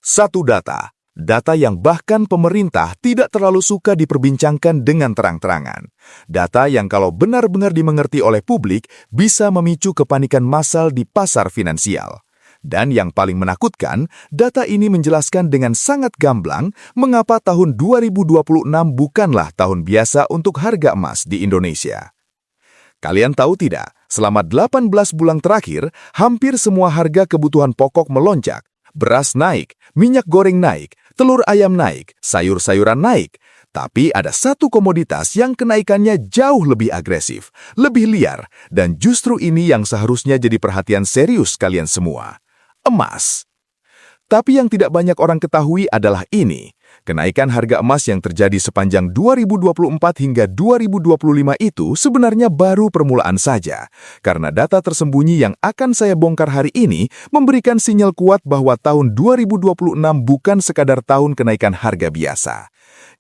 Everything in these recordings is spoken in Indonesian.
Satu data. Data yang bahkan pemerintah tidak terlalu suka diperbincangkan dengan terang-terangan. Data yang kalau benar-benar dimengerti oleh publik bisa memicu kepanikan massal di pasar finansial. Dan yang paling menakutkan, data ini menjelaskan dengan sangat gamblang mengapa tahun 2026 bukanlah tahun biasa untuk harga emas di Indonesia. Kalian tahu tidak, selama 18 bulan terakhir, hampir semua harga kebutuhan pokok melonjak. Beras naik, minyak goreng naik, telur ayam naik, sayur-sayuran naik. Tapi ada satu komoditas yang kenaikannya jauh lebih agresif, lebih liar, dan justru ini yang seharusnya jadi perhatian serius kalian semua. Emas. Tapi yang tidak banyak orang ketahui adalah ini. Kenaikan harga emas yang terjadi sepanjang 2024 hingga 2025 itu sebenarnya baru permulaan saja. Karena data tersembunyi yang akan saya bongkar hari ini memberikan sinyal kuat bahwa tahun 2026 bukan sekadar tahun kenaikan harga biasa.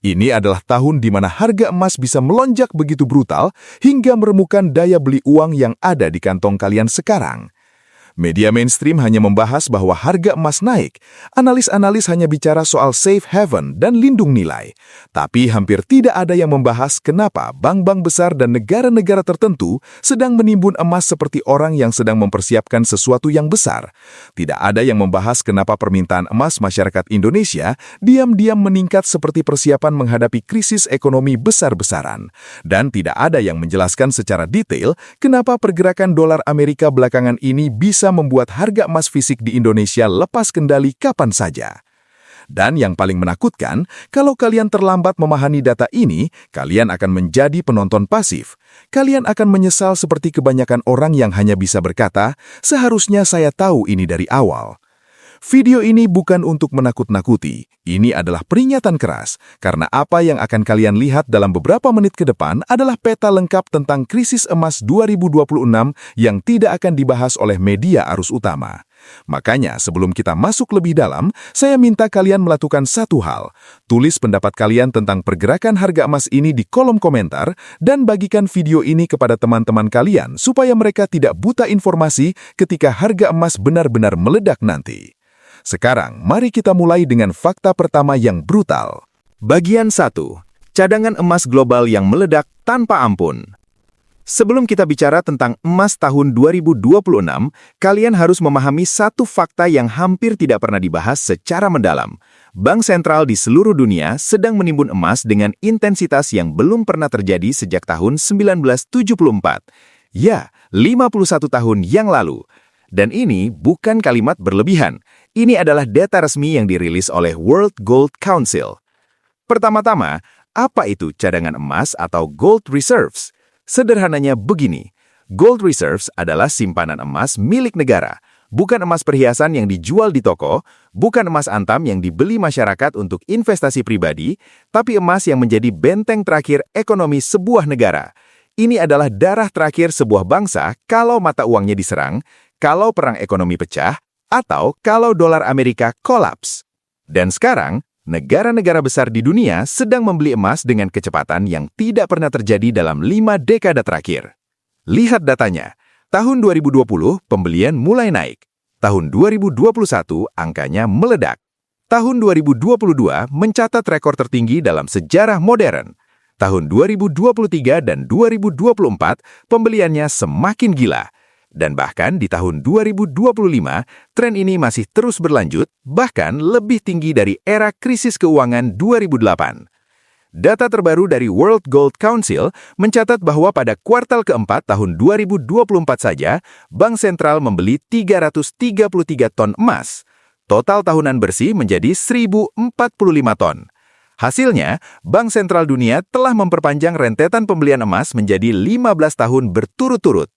Ini adalah tahun di mana harga emas bisa melonjak begitu brutal hingga meremukan daya beli uang yang ada di kantong kalian sekarang. Media mainstream hanya membahas bahwa harga emas naik. Analis-analis hanya bicara soal safe haven dan lindung nilai. Tapi hampir tidak ada yang membahas kenapa bank-bank besar dan negara-negara tertentu sedang menimbun emas seperti orang yang sedang mempersiapkan sesuatu yang besar. Tidak ada yang membahas kenapa permintaan emas masyarakat Indonesia diam-diam meningkat seperti persiapan menghadapi krisis ekonomi besar-besaran. Dan tidak ada yang menjelaskan secara detail kenapa pergerakan dolar Amerika belakangan ini bisa membuat harga emas fisik di Indonesia lepas kendali kapan saja. Dan yang paling menakutkan, kalau kalian terlambat memahami data ini, kalian akan menjadi penonton pasif. Kalian akan menyesal seperti kebanyakan orang yang hanya bisa berkata, "Seharusnya saya tahu ini dari awal." Video ini bukan untuk menakut-nakuti. Ini adalah peringatan keras, karena apa yang akan kalian lihat dalam beberapa menit ke depan adalah peta lengkap tentang krisis emas 2026 yang tidak akan dibahas oleh media arus utama. Makanya, sebelum kita masuk lebih dalam, saya minta kalian melakukan satu hal. Tulis pendapat kalian tentang pergerakan harga emas ini di kolom komentar dan bagikan video ini kepada teman-teman kalian supaya mereka tidak buta informasi ketika harga emas benar-benar meledak nanti. Sekarang, mari kita mulai dengan fakta pertama yang brutal. Bagian 1. Cadangan emas global yang meledak tanpa ampun. Sebelum kita bicara tentang emas tahun 2026, kalian harus memahami satu fakta yang hampir tidak pernah dibahas secara mendalam. Bank sentral di seluruh dunia sedang menimbun emas dengan intensitas yang belum pernah terjadi sejak tahun 1974. Ya, 51 tahun yang lalu. Dan ini bukan kalimat berlebihan. Ini adalah data resmi yang dirilis oleh World Gold Council. Pertama-tama, apa itu cadangan emas atau gold reserves? Sederhananya begini, gold reserves adalah simpanan emas milik negara, bukan emas perhiasan yang dijual di toko, bukan emas antam yang dibeli masyarakat untuk investasi pribadi, tapi emas yang menjadi benteng terakhir ekonomi sebuah negara. Ini adalah darah terakhir sebuah bangsa kalau mata uangnya diserang, kalau perang ekonomi pecah, atau kalau dolar Amerika kolaps. Dan sekarang, negara-negara besar di dunia sedang membeli emas dengan kecepatan yang tidak pernah terjadi dalam 5 dekade terakhir. Lihat datanya. Tahun 2020, pembelian mulai naik. Tahun 2021, angkanya meledak. Tahun 2022 mencatat rekor tertinggi dalam sejarah modern. Tahun 2023 dan 2024, pembeliannya semakin gila. Dan bahkan di tahun 2025, tren ini masih terus berlanjut, bahkan lebih tinggi dari era krisis keuangan 2008. Data terbaru dari World Gold Council mencatat bahwa pada kuartal keempat tahun 2024 saja, Bank Sentral membeli 333 ton emas. Total tahunan bersih menjadi 1.045 ton. Hasilnya, Bank Sentral Dunia telah memperpanjang rentetan pembelian emas menjadi 15 tahun berturut-turut.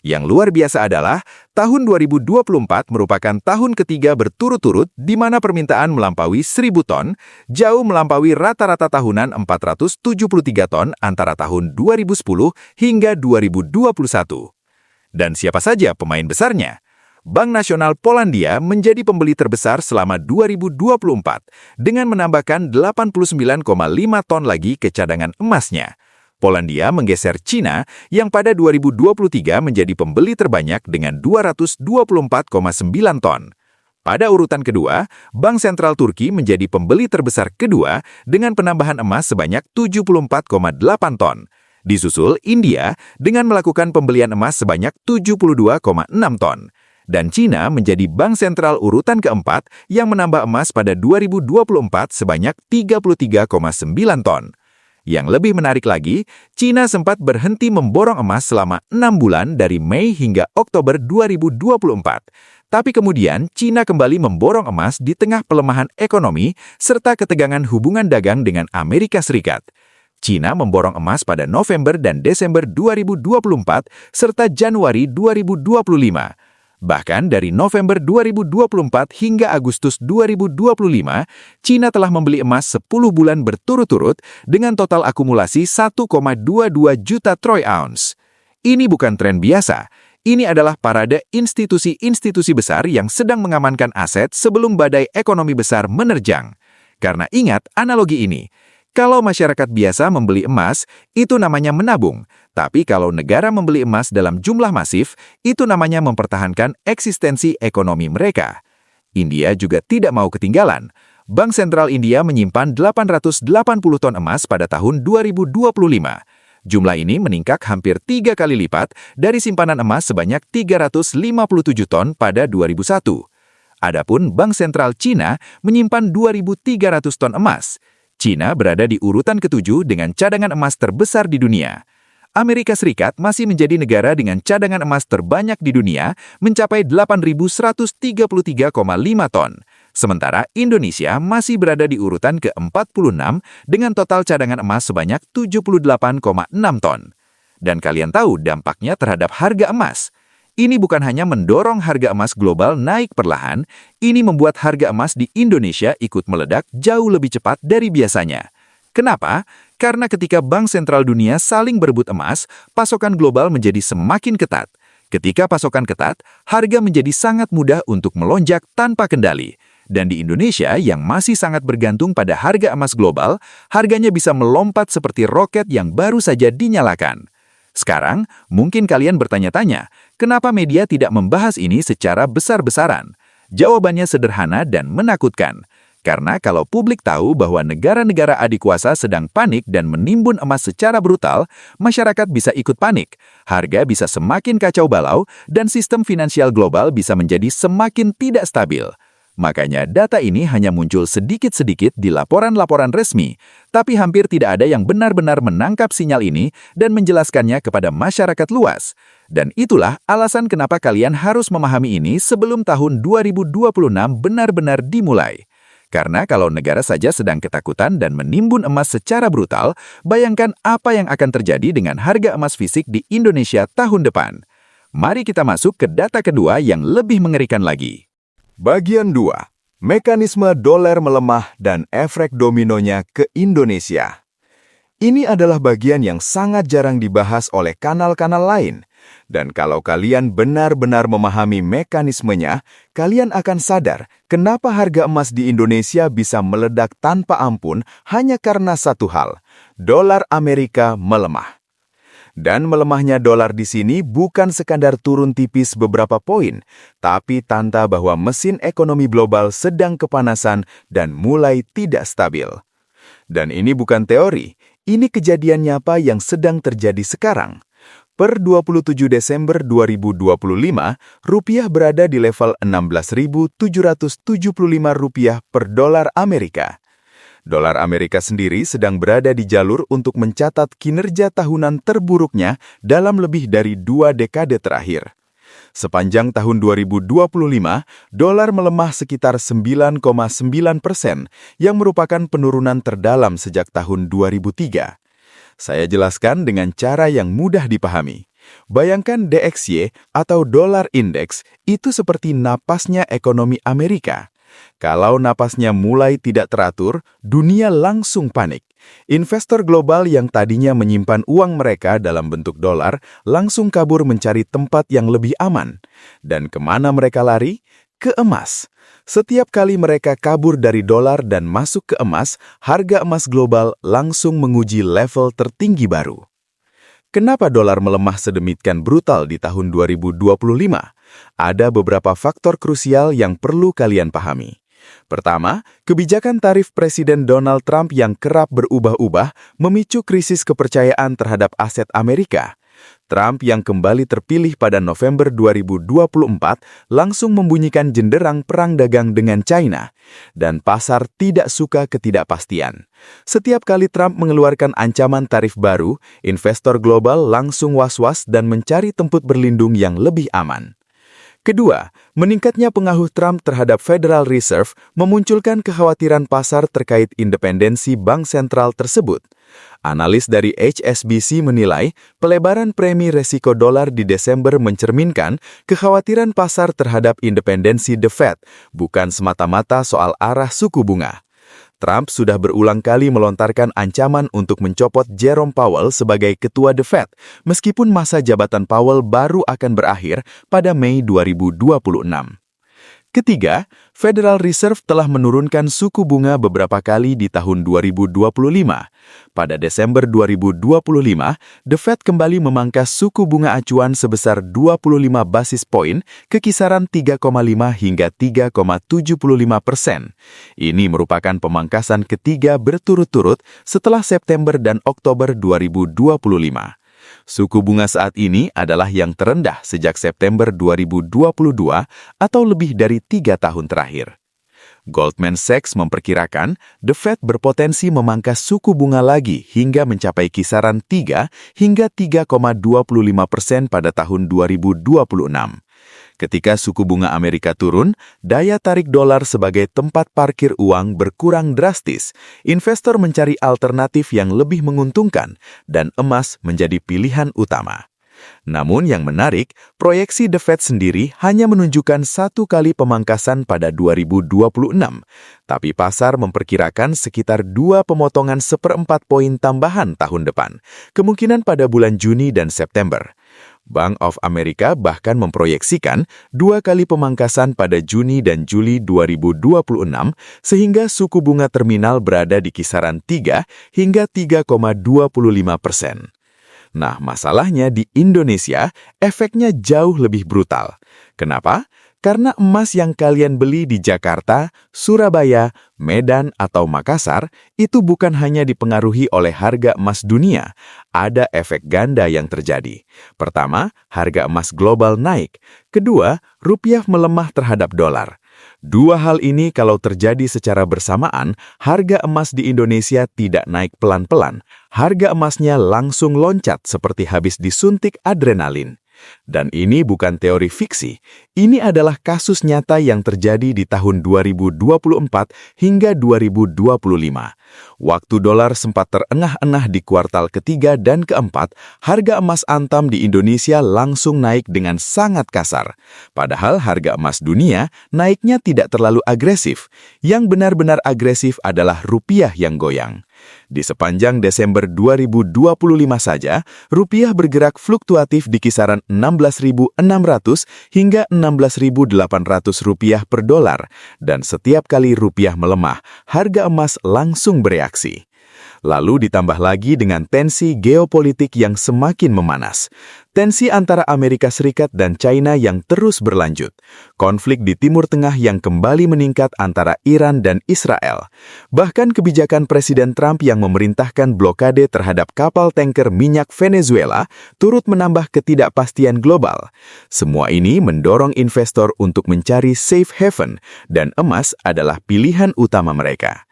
Yang luar biasa adalah, tahun 2024 merupakan tahun ketiga berturut-turut di mana permintaan melampaui 1.000 ton, jauh melampaui rata-rata tahunan 473 ton antara tahun 2010 hingga 2021. Dan siapa saja pemain besarnya? Bank Nasional Polandia menjadi pembeli terbesar selama 2024 dengan menambahkan 89,5 ton lagi ke cadangan emasnya. Polandia menggeser China yang pada 2023 menjadi pembeli terbanyak dengan 224,9 ton. Pada urutan kedua, Bank Sentral Turki menjadi pembeli terbesar kedua dengan penambahan emas sebanyak 74,8 ton. Disusul India dengan melakukan pembelian emas sebanyak 72,6 ton. Dan Cina menjadi bank sentral urutan keempat yang menambah emas pada 2024 sebanyak 33,9 ton. Yang lebih menarik lagi, Cina sempat berhenti memborong emas selama 6 bulan dari Mei hingga Oktober 2024. Tapi kemudian Cina kembali memborong emas di tengah pelemahan ekonomi serta ketegangan hubungan dagang dengan Amerika Serikat. Cina memborong emas pada November dan Desember 2024 serta Januari 2025. Bahkan dari November 2024 hingga Agustus 2025, Cina telah membeli emas 10 bulan berturut-turut dengan total akumulasi 1,22 juta troy ounce. Ini bukan tren biasa. Ini adalah parade institusi-institusi besar yang sedang mengamankan aset sebelum badai ekonomi besar menerjang. Karena ingat analogi ini, kalau masyarakat biasa membeli emas, itu namanya menabung. Tapi kalau negara membeli emas dalam jumlah masif, itu namanya mempertahankan eksistensi ekonomi mereka. India juga tidak mau ketinggalan. Bank Sentral India menyimpan 880 ton emas pada tahun 2025. Jumlah ini meningkat hampir 3 kali lipat dari simpanan emas sebanyak 357 ton pada 2001. Adapun Bank Sentral Cina menyimpan 2.300 ton emas. Cina berada di urutan ke-7 dengan cadangan emas terbesar di dunia. Amerika Serikat masih menjadi negara dengan cadangan emas terbanyak di dunia, mencapai 8.133,5 ton. Sementara Indonesia masih berada di urutan ke-46 dengan total cadangan emas sebanyak 78,6 ton. Dan kalian tahu dampaknya terhadap harga emas. Ini bukan hanya mendorong harga emas global naik perlahan, ini membuat harga emas di Indonesia ikut meledak jauh lebih cepat dari biasanya. Kenapa? Karena ketika bank sentral dunia saling berebut emas, pasokan global menjadi semakin ketat. Ketika pasokan ketat, harga menjadi sangat mudah untuk melonjak tanpa kendali. Dan di Indonesia yang masih sangat bergantung pada harga emas global, harganya bisa melompat seperti roket yang baru saja dinyalakan. Sekarang, mungkin kalian bertanya-tanya, kenapa media tidak membahas ini secara besar-besaran? Jawabannya sederhana dan menakutkan. Karena kalau publik tahu bahwa negara-negara adikuasa sedang panik dan menimbun emas secara brutal, masyarakat bisa ikut panik, harga bisa semakin kacau balau, dan sistem finansial global bisa menjadi semakin tidak stabil. Makanya data ini hanya muncul sedikit-sedikit di laporan-laporan resmi, tapi hampir tidak ada yang benar-benar menangkap sinyal ini dan menjelaskannya kepada masyarakat luas. Dan itulah alasan kenapa kalian harus memahami ini sebelum tahun 2026 benar-benar dimulai. Karena kalau negara saja sedang ketakutan dan menimbun emas secara brutal, bayangkan apa yang akan terjadi dengan harga emas fisik di Indonesia tahun depan. Mari kita masuk ke data kedua yang lebih mengerikan lagi. Bagian 2. Mekanisme dolar melemah dan efek dominonya ke Indonesia. Ini adalah bagian yang sangat jarang dibahas oleh kanal-kanal lain. Dan kalau kalian benar-benar memahami mekanismenya, kalian akan sadar kenapa harga emas di Indonesia bisa meledak tanpa ampun hanya karena satu hal, dolar Amerika melemah. Dan melemahnya dolar di sini bukan sekadar turun tipis beberapa poin, tapi tanda bahwa mesin ekonomi global sedang kepanasan dan mulai tidak stabil. Dan ini bukan teori, ini kejadian nyata yang sedang terjadi sekarang. Per 27 Desember 2025, rupiah berada di level Rp16.775 per dolar Amerika. Dolar Amerika sendiri sedang berada di jalur untuk mencatat kinerja tahunan terburuknya dalam lebih dari 2 dekade terakhir. Sepanjang tahun 2025, dolar melemah sekitar 9,9%, yang merupakan penurunan terdalam sejak tahun 2003. Saya jelaskan dengan cara yang mudah dipahami. Bayangkan DXY atau Dollar Index itu seperti napasnya ekonomi Amerika. Kalau napasnya mulai tidak teratur, dunia langsung panik. Investor global yang tadinya menyimpan uang mereka dalam bentuk dolar langsung kabur mencari tempat yang lebih aman. Dan kemana mereka lari? Ke emas. Setiap kali mereka kabur dari dolar dan masuk ke emas, harga emas global langsung menguji level tertinggi baru. Kenapa dolar melemah sedemikian brutal di tahun 2025? Ada beberapa faktor krusial yang perlu kalian pahami. Pertama, kebijakan tarif Presiden Donald Trump yang kerap berubah-ubah memicu krisis kepercayaan terhadap aset Amerika. Trump yang kembali terpilih pada November 2024 langsung membunyikan jenderang perang dagang dengan China, dan pasar tidak suka ketidakpastian. Setiap kali Trump mengeluarkan ancaman tarif baru, investor global langsung was-was dan mencari tempat berlindung yang lebih aman. Kedua, meningkatnya pengaruh Trump terhadap Federal Reserve memunculkan kekhawatiran pasar terkait independensi bank sentral tersebut. Analis dari HSBC menilai pelebaran premi resiko dolar di Desember mencerminkan kekhawatiran pasar terhadap independensi The Fed, bukan semata-mata soal arah suku bunga. Trump sudah berulang kali melontarkan ancaman untuk mencopot Jerome Powell sebagai ketua The Fed, meskipun masa jabatan Powell baru akan berakhir pada Mei 2026. Ketiga, Federal Reserve telah menurunkan suku bunga beberapa kali di tahun 2025. Pada Desember 2025, The Fed kembali memangkas suku bunga acuan sebesar 25 basis poin ke kisaran 3,5 hingga 3,75%. Ini merupakan pemangkasan ketiga berturut-turut setelah September dan Oktober 2025. Suku bunga saat ini adalah yang terendah sejak September 2022 atau lebih dari 3 tahun terakhir. Goldman Sachs memperkirakan The Fed berpotensi memangkas suku bunga lagi hingga mencapai kisaran 3 hingga 3,25% pada tahun 2026. Ketika suku bunga Amerika turun, daya tarik dolar sebagai tempat parkir uang berkurang drastis. Investor mencari alternatif yang lebih menguntungkan, dan emas menjadi pilihan utama. Namun yang menarik, proyeksi The Fed sendiri hanya menunjukkan 1 kali pemangkasan pada 2026, tapi pasar memperkirakan sekitar 2 pemotongan 1/4 poin tambahan tahun depan, kemungkinan pada bulan Juni dan September. Bank of America bahkan memproyeksikan 2 kali pemangkasan pada Juni dan Juli 2026, sehingga suku bunga terminal berada di kisaran 3 hingga 3,25%. Nah, masalahnya di Indonesia, efeknya jauh lebih brutal. Kenapa? Karena emas yang kalian beli di Jakarta, Surabaya, Medan, atau Makassar itu bukan hanya dipengaruhi oleh harga emas dunia. Ada efek ganda yang terjadi. Pertama, harga emas global naik. Kedua, rupiah melemah terhadap dolar. Dua hal ini kalau terjadi secara bersamaan, harga emas di Indonesia tidak naik pelan-pelan. Harga emasnya langsung loncat seperti habis disuntik adrenalin. Dan ini bukan teori fiksi, ini adalah kasus nyata yang terjadi di tahun 2024 hingga 2025. Waktu dolar sempat terengah-engah di kuartal ketiga dan keempat, harga emas antam di Indonesia langsung naik dengan sangat kasar. Padahal harga emas dunia naiknya tidak terlalu agresif. Yang benar-benar agresif adalah rupiah yang goyang. Di sepanjang Desember 2025 saja, rupiah bergerak fluktuatif di kisaran 16.600 hingga 16.800 rupiah per dolar, dan setiap kali rupiah melemah, harga emas langsung bereaksi. Lalu ditambah lagi dengan tensi geopolitik yang semakin memanas. Tensi antara Amerika Serikat dan China yang terus berlanjut. Konflik di Timur Tengah yang kembali meningkat antara Iran dan Israel. Bahkan kebijakan Presiden Trump yang memerintahkan blokade terhadap kapal tanker minyak Venezuela turut menambah ketidakpastian global. Semua ini mendorong investor untuk mencari safe haven, dan emas adalah pilihan utama mereka.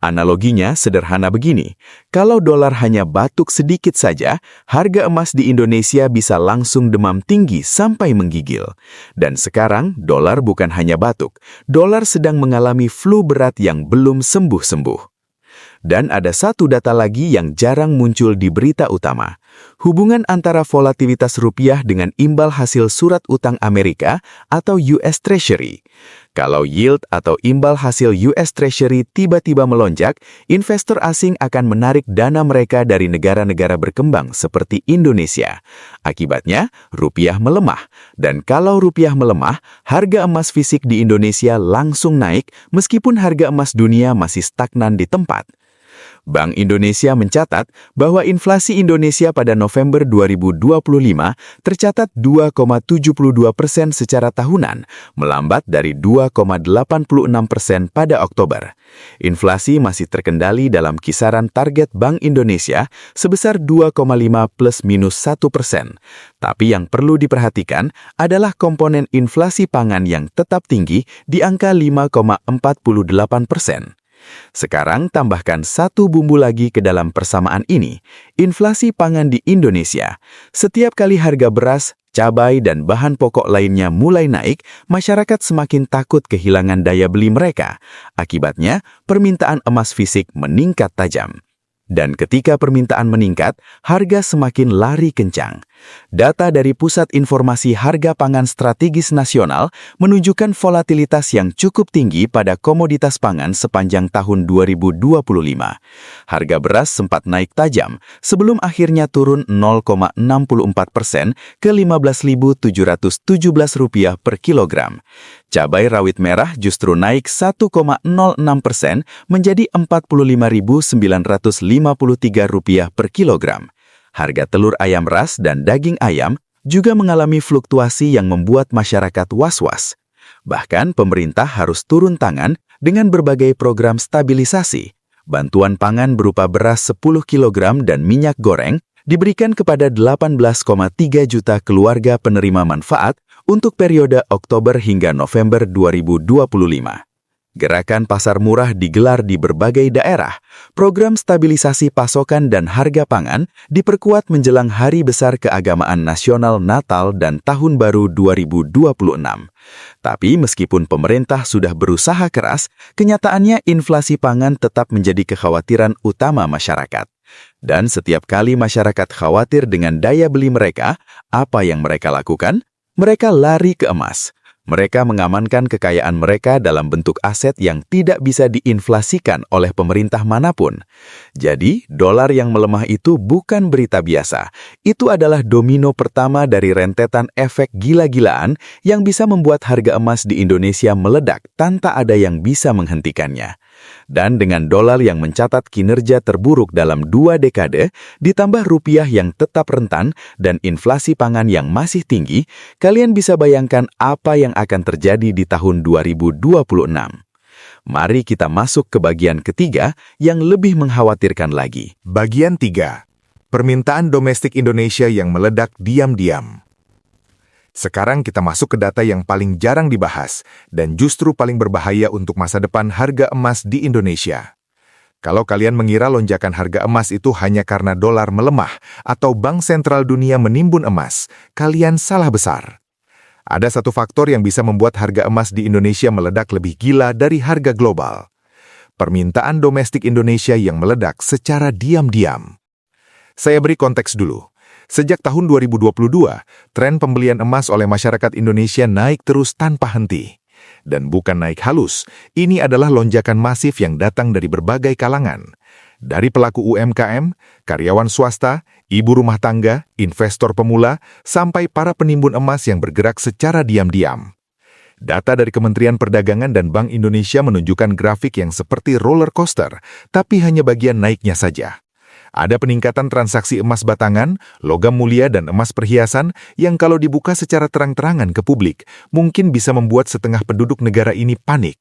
Analoginya sederhana begini, kalau dolar hanya batuk sedikit saja, harga emas di Indonesia bisa langsung demam tinggi sampai menggigil. Dan sekarang, dolar bukan hanya batuk, dolar sedang mengalami flu berat yang belum sembuh-sembuh. Dan ada satu data lagi yang jarang muncul di berita utama. Hubungan antara volatilitas rupiah dengan imbal hasil surat utang Amerika atau US Treasury. Kalau yield atau imbal hasil US Treasury tiba-tiba melonjak, investor asing akan menarik dana mereka dari negara-negara berkembang seperti Indonesia. Akibatnya, rupiah melemah. Dan kalau rupiah melemah, harga emas fisik di Indonesia langsung naik meskipun harga emas dunia masih stagnan di tempat. Bank Indonesia mencatat bahwa inflasi Indonesia pada November 2025 tercatat 2,72% secara tahunan, melambat dari 2,86% pada Oktober. Inflasi masih terkendali dalam kisaran target Bank Indonesia sebesar 2,5 +-1%. Tapi yang perlu diperhatikan adalah komponen inflasi pangan yang tetap tinggi di angka 5,48%. Sekarang tambahkan satu bumbu lagi ke dalam persamaan ini, inflasi pangan di Indonesia. Setiap kali harga beras, cabai, dan bahan pokok lainnya mulai naik, masyarakat semakin takut kehilangan daya beli mereka. Akibatnya, permintaan emas fisik meningkat tajam. Dan ketika permintaan meningkat, harga semakin lari kencang. Data dari Pusat Informasi Harga Pangan Strategis Nasional menunjukkan volatilitas yang cukup tinggi pada komoditas pangan sepanjang tahun 2025. Harga beras sempat naik tajam sebelum akhirnya turun 0,64% ke Rp15.717 per kilogram. Cabai rawit merah justru naik 1,06% menjadi Rp45.953 per kilogram. Harga telur ayam ras dan daging ayam juga mengalami fluktuasi yang membuat masyarakat was-was. Bahkan pemerintah harus turun tangan dengan berbagai program stabilisasi. Bantuan pangan berupa beras 10 kg dan minyak goreng diberikan kepada 18,3 juta keluarga penerima manfaat untuk periode Oktober hingga November 2025. Gerakan pasar murah digelar di berbagai daerah. Program stabilisasi pasokan dan harga pangan diperkuat menjelang Hari Besar Keagamaan Nasional Natal dan Tahun Baru 2026. Tapi meskipun pemerintah sudah berusaha keras, kenyataannya inflasi pangan tetap menjadi kekhawatiran utama masyarakat. Dan setiap kali masyarakat khawatir dengan daya beli mereka, apa yang mereka lakukan? Mereka lari ke emas. Mereka mengamankan kekayaan mereka dalam bentuk aset yang tidak bisa diinflasikan oleh pemerintah manapun. Jadi, dolar yang melemah itu bukan berita biasa. Itu adalah domino pertama dari rentetan efek gila-gilaan yang bisa membuat harga emas di Indonesia meledak tanpa ada yang bisa menghentikannya. Dan dengan dolar yang mencatat kinerja terburuk dalam 2 dekade, ditambah rupiah yang tetap rentan dan inflasi pangan yang masih tinggi, kalian bisa bayangkan apa yang akan terjadi di tahun 2026. Mari kita masuk ke bagian ketiga yang lebih mengkhawatirkan lagi. Bagian 3. Permintaan domestik Indonesia yang meledak diam-diam. Sekarang kita masuk ke data yang paling jarang dibahas dan justru paling berbahaya untuk masa depan harga emas di Indonesia. Kalau kalian mengira lonjakan harga emas itu hanya karena dolar melemah atau Bank Sentral Dunia menimbun emas, kalian salah besar. Ada satu faktor yang bisa membuat harga emas di Indonesia meledak lebih gila dari harga global. Permintaan domestik Indonesia yang meledak secara diam-diam. Saya beri konteks dulu. Sejak tahun 2022, tren pembelian emas oleh masyarakat Indonesia naik terus tanpa henti. Dan bukan naik halus, ini adalah lonjakan masif yang datang dari berbagai kalangan. Dari pelaku UMKM, karyawan swasta, ibu rumah tangga, investor pemula, sampai para penimbun emas yang bergerak secara diam-diam. Data dari Kementerian Perdagangan dan Bank Indonesia menunjukkan grafik yang seperti roller coaster, tapi hanya bagian naiknya saja. Ada peningkatan transaksi emas batangan, logam mulia dan emas perhiasan yang kalau dibuka secara terang-terangan ke publik, mungkin bisa membuat setengah penduduk negara ini panik.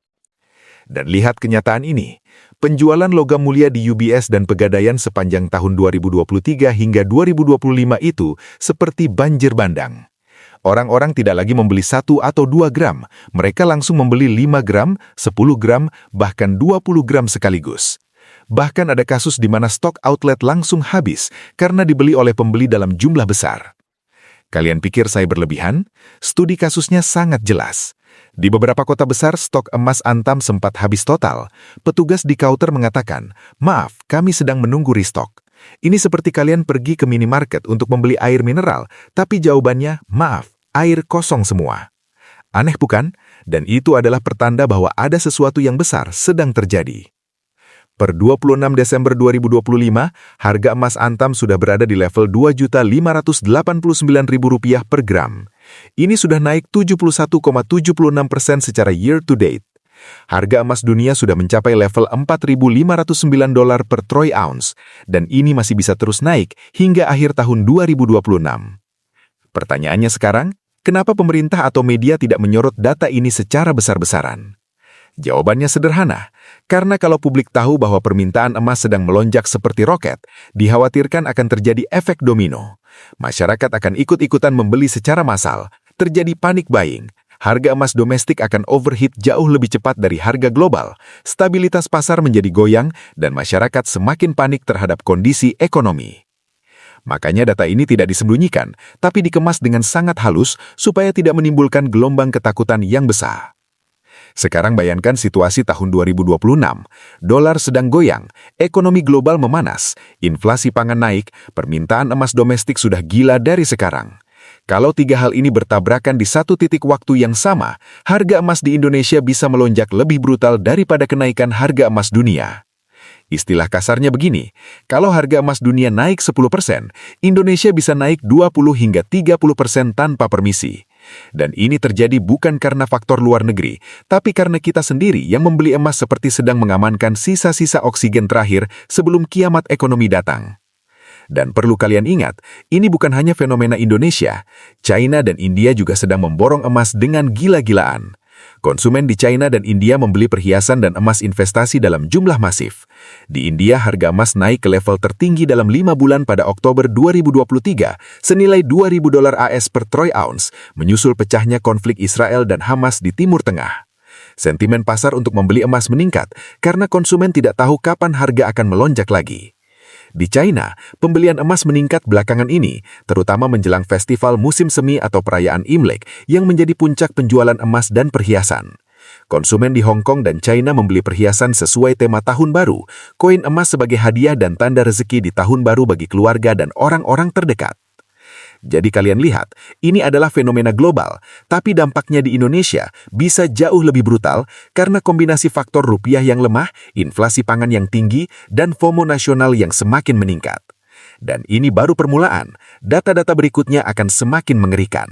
Dan lihat kenyataan ini, penjualan logam mulia di UBS dan Pegadaian sepanjang tahun 2023 hingga 2025 itu seperti banjir bandang. Orang-orang tidak lagi membeli 1 atau 2 gram, mereka langsung membeli 5 gram, 10 gram, bahkan 20 gram sekaligus. Bahkan ada kasus di mana stok outlet langsung habis karena dibeli oleh pembeli dalam jumlah besar. Kalian pikir saya berlebihan? Studi kasusnya sangat jelas. Di beberapa kota besar, stok emas Antam sempat habis total. Petugas di counter mengatakan, "Maaf, kami sedang menunggu restock." Ini seperti kalian pergi ke minimarket untuk membeli air mineral, tapi jawabannya, "Maaf, air kosong semua." Aneh bukan? Dan itu adalah pertanda bahwa ada sesuatu yang besar sedang terjadi. Per 26 Desember 2025, harga emas Antam sudah berada di level Rp2.589.000 per gram. Ini sudah naik 71,76% secara year to date. Harga emas dunia sudah mencapai level $4.509 per troy ounce, dan ini masih bisa terus naik hingga akhir tahun 2026. Pertanyaannya sekarang, kenapa pemerintah atau media tidak menyorot data ini secara besar-besaran? Jawabannya sederhana, karena kalau publik tahu bahwa permintaan emas sedang melonjak seperti roket, dikhawatirkan akan terjadi efek domino. Masyarakat akan ikut-ikutan membeli secara massal, terjadi panic buying, harga emas domestik akan overheat jauh lebih cepat dari harga global, stabilitas pasar menjadi goyang, dan masyarakat semakin panik terhadap kondisi ekonomi. Makanya data ini tidak disembunyikan, tapi dikemas dengan sangat halus supaya tidak menimbulkan gelombang ketakutan yang besar. Sekarang bayangkan situasi tahun 2026, dolar sedang goyang, ekonomi global memanas, inflasi pangan naik, permintaan emas domestik sudah gila dari sekarang. Kalau tiga hal ini bertabrakan di satu titik waktu yang sama, harga emas di Indonesia bisa melonjak lebih brutal daripada kenaikan harga emas dunia. Istilah kasarnya begini, kalau harga emas dunia naik 10%, Indonesia bisa naik 20 hingga 30% tanpa permisi. Dan ini terjadi bukan karena faktor luar negeri, tapi karena kita sendiri yang membeli emas seperti sedang mengamankan sisa-sisa oksigen terakhir sebelum kiamat ekonomi datang. Dan perlu kalian ingat, ini bukan hanya fenomena Indonesia. China dan India juga sedang memborong emas dengan gila-gilaan. Konsumen di China dan India membeli perhiasan dan emas investasi dalam jumlah masif. Di India, harga emas naik ke level tertinggi dalam 5 bulan pada Oktober 2023, senilai $2.000 AS per troy ounce, menyusul pecahnya konflik Israel dan Hamas di Timur Tengah. Sentimen pasar untuk membeli emas meningkat karena konsumen tidak tahu kapan harga akan melonjak lagi. Di China, pembelian emas meningkat belakangan ini, terutama menjelang festival musim semi atau perayaan Imlek yang menjadi puncak penjualan emas dan perhiasan. Konsumen di Hong Kong dan China membeli perhiasan sesuai tema tahun baru, koin emas sebagai hadiah dan tanda rezeki di tahun baru bagi keluarga dan orang-orang terdekat. Jadi kalian lihat, ini adalah fenomena global, tapi dampaknya di Indonesia bisa jauh lebih brutal karena kombinasi faktor rupiah yang lemah, inflasi pangan yang tinggi, dan FOMO nasional yang semakin meningkat. Dan ini baru permulaan, data-data berikutnya akan semakin mengerikan.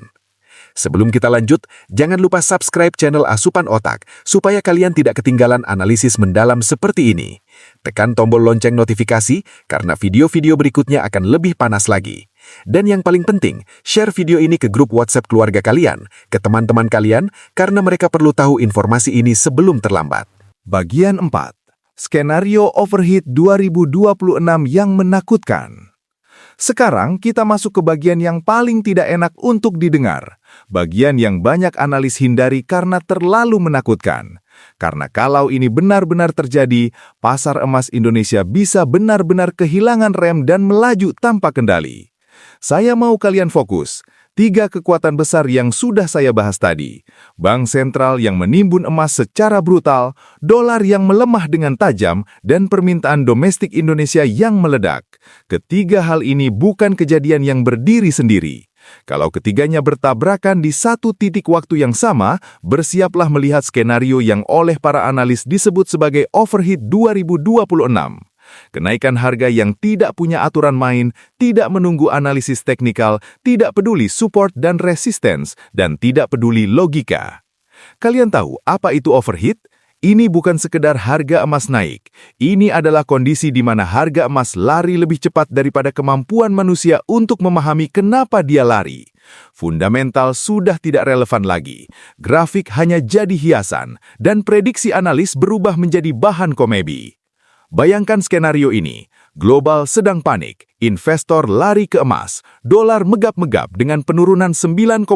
Sebelum kita lanjut, jangan lupa subscribe channel Asupan Otak supaya kalian tidak ketinggalan analisis mendalam seperti ini. Tekan tombol lonceng notifikasi karena video-video berikutnya akan lebih panas lagi. Dan yang paling penting, share video ini ke grup WhatsApp keluarga kalian, ke teman-teman kalian, karena mereka perlu tahu informasi ini sebelum terlambat. Bagian 4. Skenario overheat 2026 yang menakutkan. Sekarang kita masuk ke bagian yang paling tidak enak untuk didengar. Bagian yang banyak analis hindari karena terlalu menakutkan. Karena kalau ini benar-benar terjadi, pasar emas Indonesia bisa benar-benar kehilangan rem dan melaju tanpa kendali. Saya mau kalian fokus. 3 kekuatan besar yang sudah saya bahas tadi. Bank sentral yang menimbun emas secara brutal, dolar yang melemah dengan tajam, dan permintaan domestik Indonesia yang meledak. Ketiga hal ini bukan kejadian yang berdiri sendiri. Kalau ketiganya bertabrakan di satu titik waktu yang sama, bersiaplah melihat skenario yang oleh para analis disebut sebagai overheat 2026. Kenaikan harga yang tidak punya aturan main, tidak menunggu analisis teknikal, tidak peduli support dan resistance, dan tidak peduli logika. Kalian tahu apa itu overheat? Ini bukan sekedar harga emas naik. Ini adalah kondisi di mana harga emas lari lebih cepat daripada kemampuan manusia untuk memahami kenapa dia lari. Fundamental sudah tidak relevan lagi. Grafik hanya jadi hiasan, dan prediksi analis berubah menjadi bahan komedi. Bayangkan skenario ini, global sedang panik, investor lari ke emas, dolar megap-megap dengan penurunan 9,9%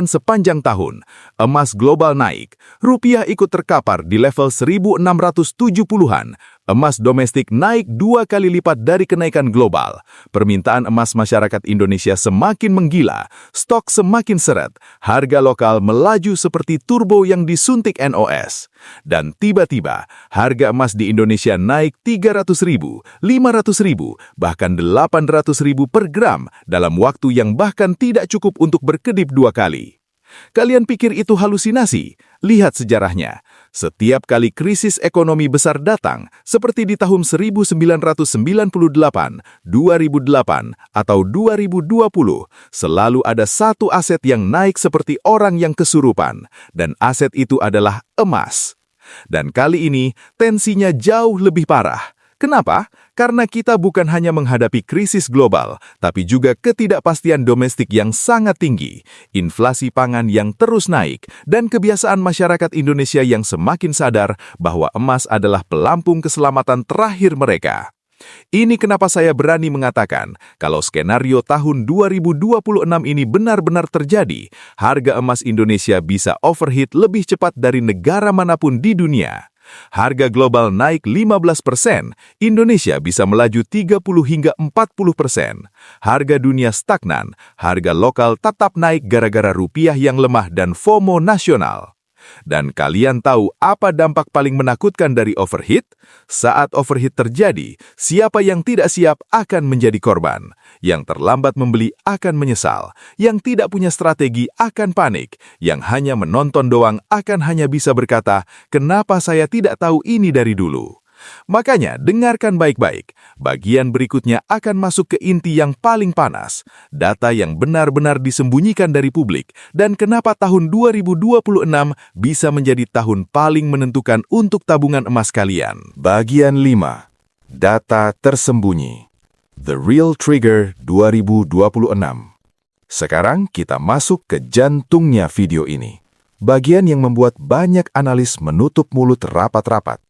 sepanjang tahun, emas global naik, rupiah ikut terkapar di level 1670-an, emas domestik naik 2 kali lipat dari kenaikan global, permintaan emas masyarakat Indonesia semakin menggila, stok semakin seret, harga lokal melaju seperti turbo yang disuntik NOS. Dan tiba-tiba, harga emas di Indonesia naik 300.000, 500.000, bahkan 800.000 per gram dalam waktu yang bahkan tidak cukup untuk berkedip 2 kali. Kalian pikir itu halusinasi? Lihat sejarahnya. Setiap kali krisis ekonomi besar datang, seperti di tahun 1998, 2008, atau 2020, selalu ada satu aset yang naik seperti orang yang kesurupan, dan aset itu adalah emas. Dan kali ini, tensinya jauh lebih parah. Kenapa? Karena kita bukan hanya menghadapi krisis global, tapi juga ketidakpastian domestik yang sangat tinggi, inflasi pangan yang terus naik, dan kebiasaan masyarakat Indonesia yang semakin sadar bahwa emas adalah pelampung keselamatan terakhir mereka. Ini kenapa saya berani mengatakan, kalau skenario tahun 2026 ini benar-benar terjadi, harga emas Indonesia bisa overheat lebih cepat dari negara manapun di dunia. Harga global naik 15%, Indonesia bisa melaju 30 hingga 40%. Harga dunia stagnan, harga lokal tetap naik gara-gara rupiah yang lemah dan FOMO nasional. Dan kalian tahu apa dampak paling menakutkan dari overheat? Saat overheat terjadi, siapa yang tidak siap akan menjadi korban. Yang terlambat membeli akan menyesal. Yang tidak punya strategi akan panik. Yang hanya menonton doang akan hanya bisa berkata, "Kenapa saya tidak tahu ini dari dulu?" Makanya, dengarkan baik-baik. Bagian berikutnya akan masuk ke inti yang paling panas, data yang benar-benar disembunyikan dari publik, dan kenapa tahun 2026 bisa menjadi tahun paling menentukan untuk tabungan emas kalian. Bagian 5. Data tersembunyi. The Real Trigger 2026. Sekarang kita masuk ke jantungnya video ini. Bagian yang membuat banyak analis menutup mulut rapat-rapat.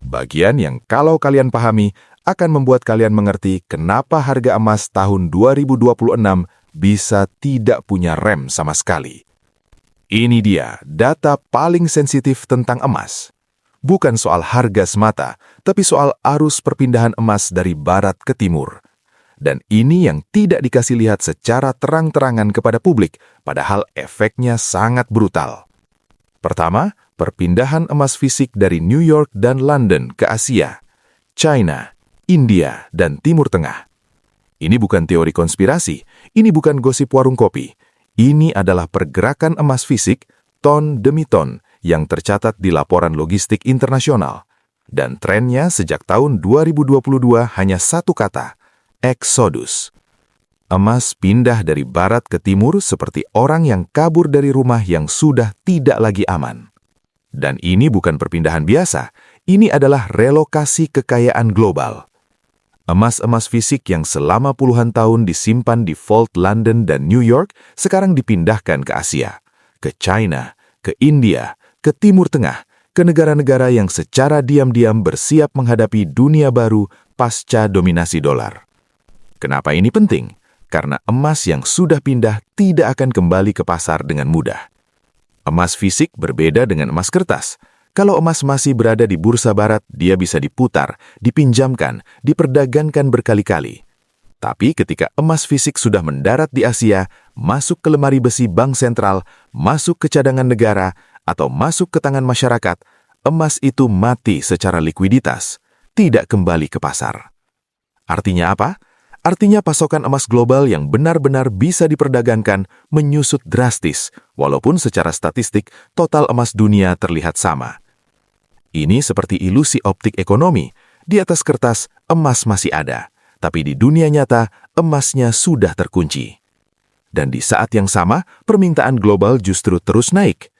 Bagian yang kalau kalian pahami akan membuat kalian mengerti kenapa harga emas tahun 2026 bisa tidak punya rem sama sekali. Ini dia data paling sensitif tentang emas. Bukan soal harga semata, tapi soal arus perpindahan emas dari barat ke timur. Dan ini yang tidak dikasih lihat secara terang-terangan kepada publik, padahal efeknya sangat brutal. Pertama, perpindahan emas fisik dari New York dan London ke Asia, China, India, dan Timur Tengah. Ini bukan teori konspirasi, ini bukan gosip warung kopi. Ini adalah pergerakan emas fisik ton demi ton yang tercatat di laporan logistik internasional. Dan trennya sejak tahun 2022 hanya satu kata, eksodus. Emas pindah dari barat ke timur seperti orang yang kabur dari rumah yang sudah tidak lagi aman. Dan ini bukan perpindahan biasa, ini adalah relokasi kekayaan global. Emas-emas fisik yang selama puluhan tahun disimpan di vault London dan New York sekarang dipindahkan ke Asia, ke China, ke India, ke Timur Tengah, ke negara-negara yang secara diam-diam bersiap menghadapi dunia baru pasca dominasi dolar. Kenapa ini penting? Karena emas yang sudah pindah tidak akan kembali ke pasar dengan mudah. Emas fisik berbeda dengan emas kertas. Kalau emas masih berada di bursa barat, dia bisa diputar, dipinjamkan, diperdagangkan berkali-kali. Tapi ketika emas fisik sudah mendarat di Asia, masuk ke lemari besi bank sentral, masuk ke cadangan negara, atau masuk ke tangan masyarakat, emas itu mati secara likuiditas, tidak kembali ke pasar. Artinya apa? Artinya pasokan emas global yang benar-benar bisa diperdagangkan menyusut drastis, walaupun secara statistik total emas dunia terlihat sama. Ini seperti ilusi optik ekonomi. Di atas kertas, emas masih ada, tapi di dunia nyata, emasnya sudah terkunci. Dan di saat yang sama, permintaan global justru terus naik.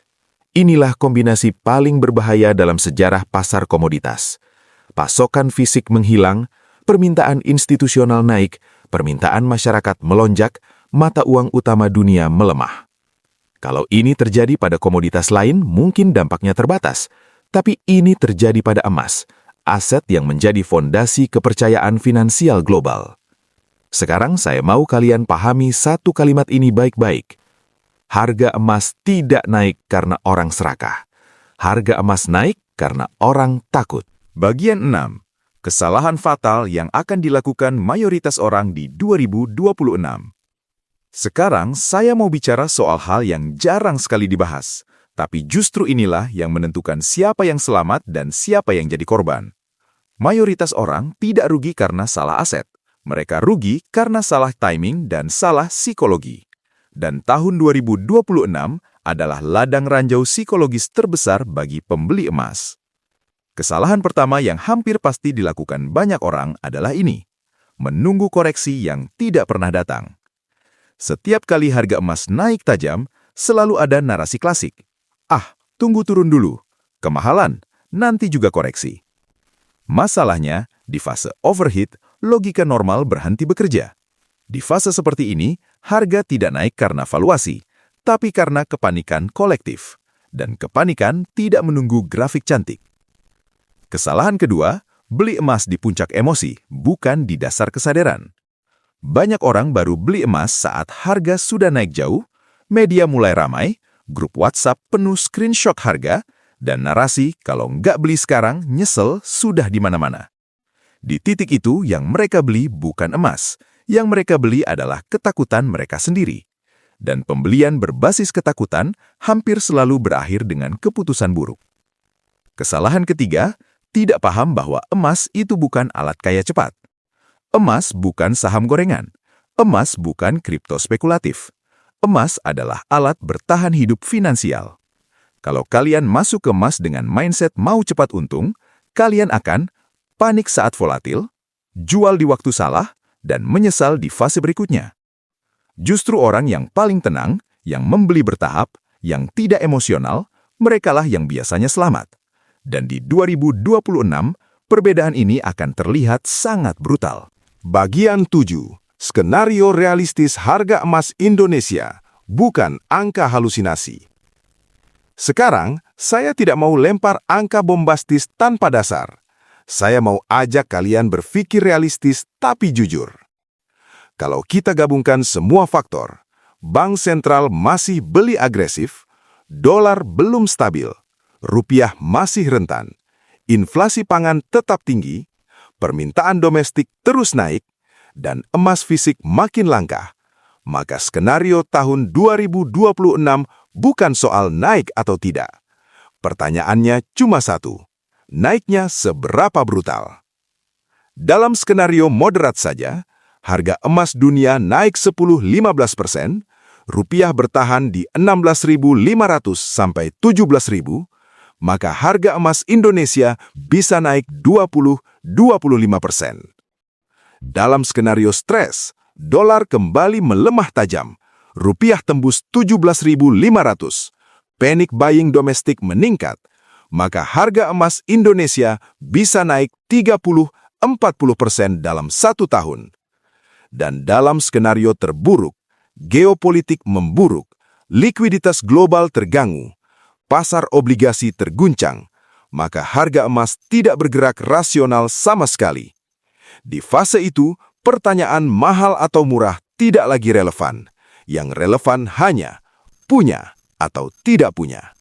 Inilah kombinasi paling berbahaya dalam sejarah pasar komoditas. Pasokan fisik menghilang, permintaan institusional naik, permintaan masyarakat melonjak, mata uang utama dunia melemah. Kalau ini terjadi pada komoditas lain, mungkin dampaknya terbatas. Tapi ini terjadi pada emas, aset yang menjadi fondasi kepercayaan finansial global. Sekarang saya mau kalian pahami satu kalimat ini baik-baik. Harga emas tidak naik karena orang serakah. Harga emas naik karena orang takut. Bagian 6. Kesalahan fatal yang akan dilakukan mayoritas orang di 2026. Sekarang saya mau bicara soal hal yang jarang sekali dibahas, tapi justru inilah yang menentukan siapa yang selamat dan siapa yang jadi korban. Mayoritas orang tidak rugi karena salah aset. Mereka rugi karena salah timing dan salah psikologi. Dan tahun 2026 adalah ladang ranjau psikologis terbesar bagi pembeli emas. Kesalahan pertama yang hampir pasti dilakukan banyak orang adalah ini: menunggu koreksi yang tidak pernah datang. Setiap kali harga emas naik tajam, selalu ada narasi klasik. Ah, tunggu turun dulu. Kemahalan, nanti juga koreksi. Masalahnya, di fase overheat, logika normal berhenti bekerja. Di fase seperti ini, harga tidak naik karena valuasi, tapi karena kepanikan kolektif. Dan kepanikan tidak menunggu grafik cantik. Kesalahan kedua, beli emas di puncak emosi, bukan di dasar kesadaran. Banyak orang baru beli emas saat harga sudah naik jauh, media mulai ramai, grup WhatsApp penuh screenshot harga, dan narasi kalau nggak beli sekarang, nyesel sudah di mana-mana. Di titik itu, yang mereka beli bukan emas. Yang mereka beli adalah ketakutan mereka sendiri. Dan pembelian berbasis ketakutan hampir selalu berakhir dengan keputusan buruk. Kesalahan ketiga, tidak paham bahwa emas itu bukan alat kaya cepat. Emas bukan saham gorengan. Emas bukan kripto spekulatif. Emas adalah alat bertahan hidup finansial. Kalau kalian masuk ke emas dengan mindset mau cepat untung, kalian akan panik saat volatil, jual di waktu salah, dan menyesal di fase berikutnya. Justru orang yang paling tenang, yang membeli bertahap, yang tidak emosional, merekalah yang biasanya selamat. Dan di 2026, perbedaan ini akan terlihat sangat brutal. Bagian 7. Skenario realistis harga emas Indonesia, bukan angka halusinasi. Sekarang, saya tidak mau lempar angka bombastis tanpa dasar. Saya mau ajak kalian berpikir realistis tapi jujur. Kalau kita gabungkan semua faktor, bank sentral masih beli agresif, dolar belum stabil, rupiah masih rentan, inflasi pangan tetap tinggi, permintaan domestik terus naik, dan emas fisik makin langka, maka skenario tahun 2026 bukan soal naik atau tidak. Pertanyaannya cuma satu. Naiknya seberapa brutal? Dalam skenario moderat saja, harga emas dunia naik 10-15%, rupiah bertahan di 16.500 sampai 17.000, maka harga emas Indonesia bisa naik 20-25%. Dalam skenario stres, dolar kembali melemah tajam, rupiah tembus 17.500, panic buying domestik meningkat, maka harga emas Indonesia bisa naik 30-40% dalam 1 tahun. Dan dalam skenario terburuk, geopolitik memburuk, likuiditas global terganggu, pasar obligasi terguncang, maka harga emas tidak bergerak rasional sama sekali. Di fase itu, pertanyaan mahal atau murah tidak lagi relevan. Yang relevan hanya punya atau tidak punya.